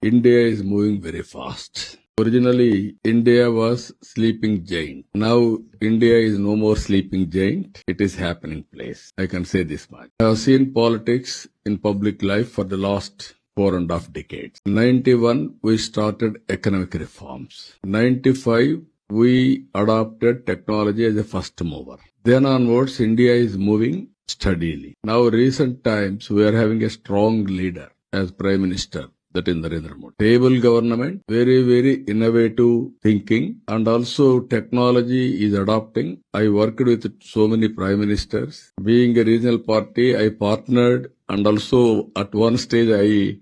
India is moving very fast. Originally, India was sleeping giant. Now, India is no more sleeping giant. It is happening place. I can say this much. I have seen politics in public life for the last 4.5 decades. 91, we started economic reforms. 95, we adopted technology as a first mover. Then onwards, India is moving steadily. Now, recent times, we are having a strong leader as Prime Minister. That is Narendra Modi. Stable government, very, very innovative thinking, and also technology is adopting. I worked with so many prime ministers. Being a regional party, I partnered, and also at one stage I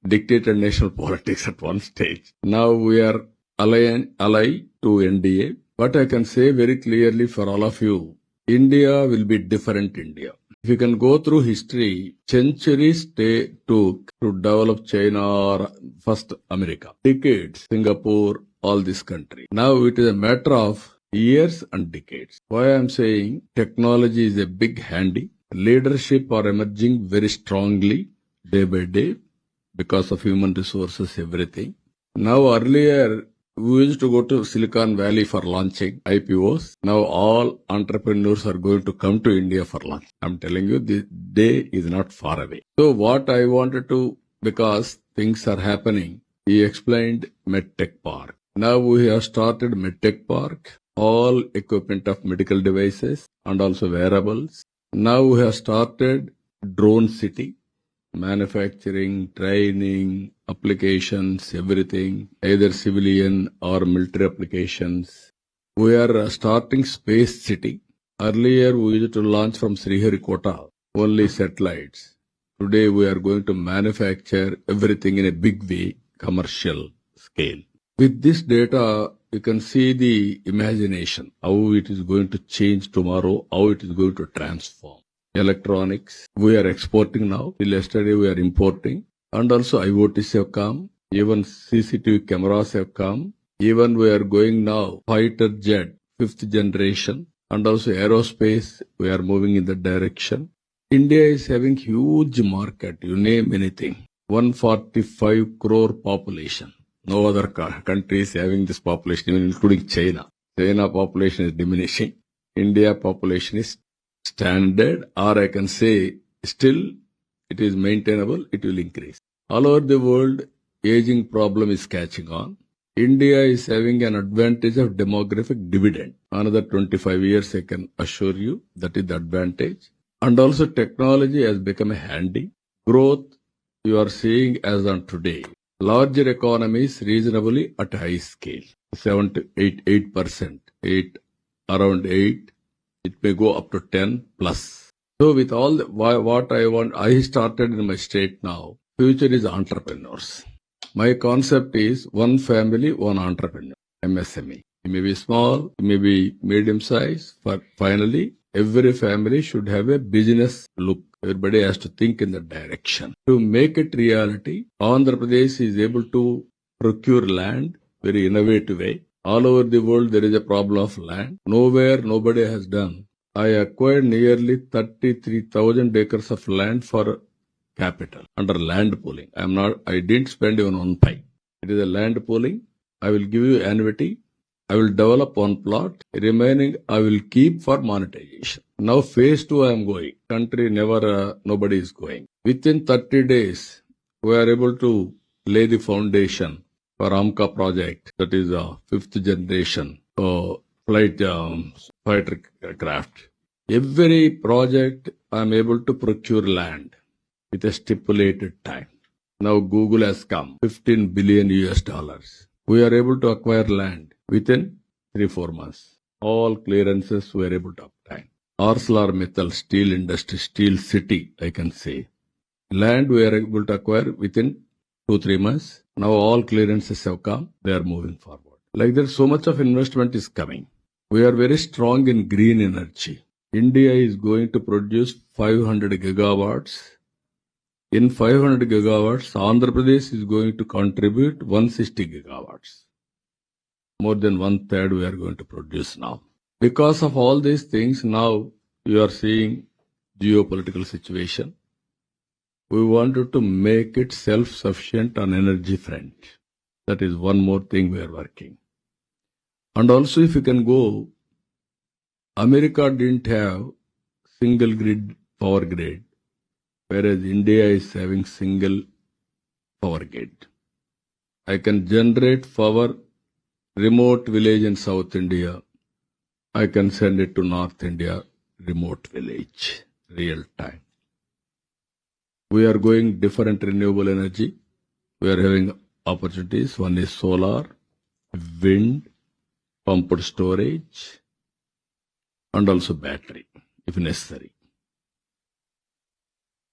dictated national politics at one stage. Now we are ally to NDA. But I can say very clearly for all of you, India will be different India. If you can go through history, centuries took to develop China or first America. Decades, Singapore, all this country. Now it is a matter of years and decades. Why I am saying technology is a big handy. Leadership are emerging very strongly day by day because of human resources, everything. Now earlier, we used to go to Silicon Valley for launching IPOs. Now all entrepreneurs are going to come to India for launch. I'm telling you, the day is not far away. So what I wanted to, because things are happening, he explained MedTech Park. Now we have started MedTech Park, all equipment of medical devices and also wearables. Now we have started Drone City. Manufacturing, training, applications, everything, either civilian or military applications. We are starting Space City. Earlier, we used to launch from Sriharikota, only satellites. Today, we are going to manufacture everything in a big way, commercial scale. With this data, you can see the imagination, how it is going to change tomorrow, how it is going to transform. Electronics, we are exporting now. Till yesterday, we are importing. And also IoTs have come. Even CCTV cameras have come. Even we are going now, fighter jet, 5th generation. And also aerospace, we are moving in that direction. India is having huge market. You name anything. 145 crore population. No other country is having this population, even including China. China population is diminishing. India population is standard, or I can say still it is maintainable, it will increase. All over the world, aging problem is catching on. India is having an advantage of demographic dividend. Another 25 years, I can assure you, that is the advantage. And also technology has become a handy. Growth you are seeing as on today. Larger economies reasonably at high scale. 7 to 8%, around 8. It may go up to 10 plus. So with all what I want, I started in my state now. Future is entrepreneurs. My concept is one family, one entrepreneur, MSME. It may be small, it may be medium size, but finally every family should have a business look. Everybody has to think in that direction. To make it reality, Andhra Pradesh is able to procure land very innovative way. All over the world, there is a problem of land. Nowhere, nobody has done. I acquired nearly 33,000 acres of land for capital under land pooling. I didn't spend even 1 pi. It is a land pooling. I will give you annuity. I will develop one plot. Remaining, I will keep for monetization. Now, phase 2, I am going. Country nobody is going. Within 30 days, we are able to lay the foundation for AMCA project, that is a 5th generation fighter craft. Every project I am able to procure land with a stipulated time. Now Google has come, $15 billion. We are able to acquire land within 3-4 months. All clearances we are able to obtain. ArcelorMittal steel industry, steel city, I can say. Land we are able to acquire within 2-3 months. Now all clearances have come. They are moving forward. Like that, so much of investment is coming. We are very strong in green energy. India is going to produce 500 gigawatts. In 500 gigawatts, Andhra Pradesh is going to contribute 160 gigawatts. More than 1/3 we are going to produce now. Because of all these things, now you are seeing geopolitical situation. We wanted to make it self-sufficient on energy front. That is one more thing we are working. And also, if you can go, America didn't have single grid power grid, whereas India is having single power grid. I can generate power remote village in South India. I can send it to North India, remote village, real time. We are going different renewable energy. We are having opportunities. One is solar, wind, pumped storage, and also battery, if necessary.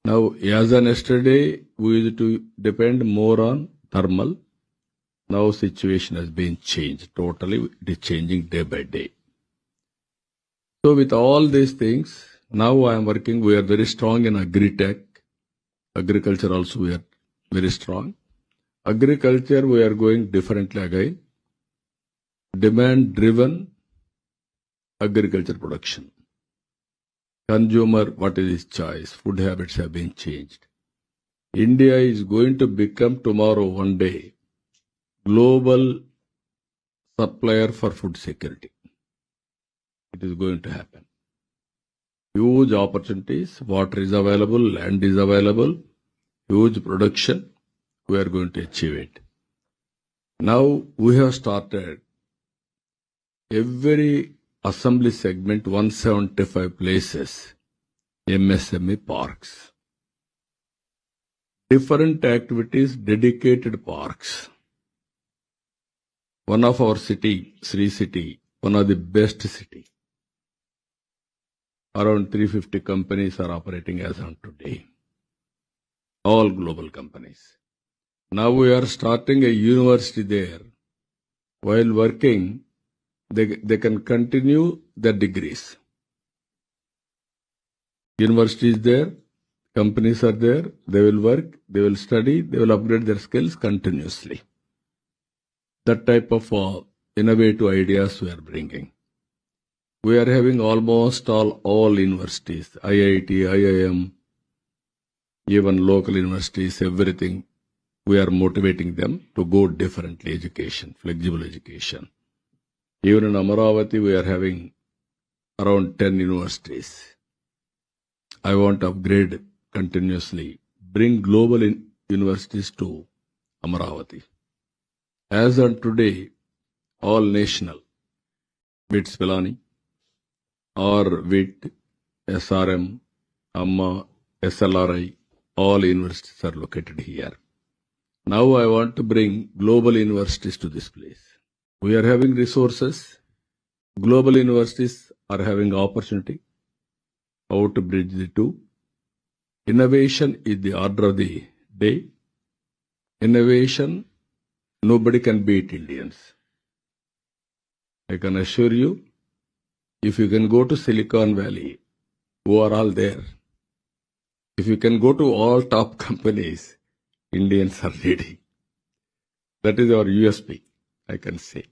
Now, as on yesterday, we used to depend more on thermal. Now, situation has been changed totally. It is changing day by day. So, with all these things, now I am working. We are very strong in agri-tech. Agriculture also we are very strong. Agriculture, we are going differently again. Demand-driven agriculture production. Consumer, what is his choice? Food habits have been changed. India is going to become tomorrow, one day, global supplier for food security. It is going to happen. Huge opportunities. Water is available, land is available, huge production. We are going to achieve it. Now we have started every assembly segment, 175 places, MSME parks. Different activities, dedicated parks. One of our city, Sri City, one of the best city. Around 350 companies are operating as on today. All global companies. Now we are starting a university there. While working, they can continue their degrees. University is there, companies are there, they will work, they will study, they will upgrade their skills continuously. That type of innovative ideas we are bringing. We are having almost all universities, IIT, IIM, even local universities, everything. We are motivating them to go differently education, flexible education. Even in Amaravati, we are having around 10 universities. I want to upgrade continuously, bring global universities to Amaravati. As on today, all national, BITS Pilani, or WIT, SRM, AMMA, SLRI, all universities are located here. Now I want to bring global universities to this place. We are having resources. Global universities are having opportunity. How to bridge the two. Innovation is the order of the day. Innovation, nobody can beat Indians. I can assure you, if you can go to Silicon Valley, who are all there? If you can go to all top companies, Indians are leading. That is our USP, I can say.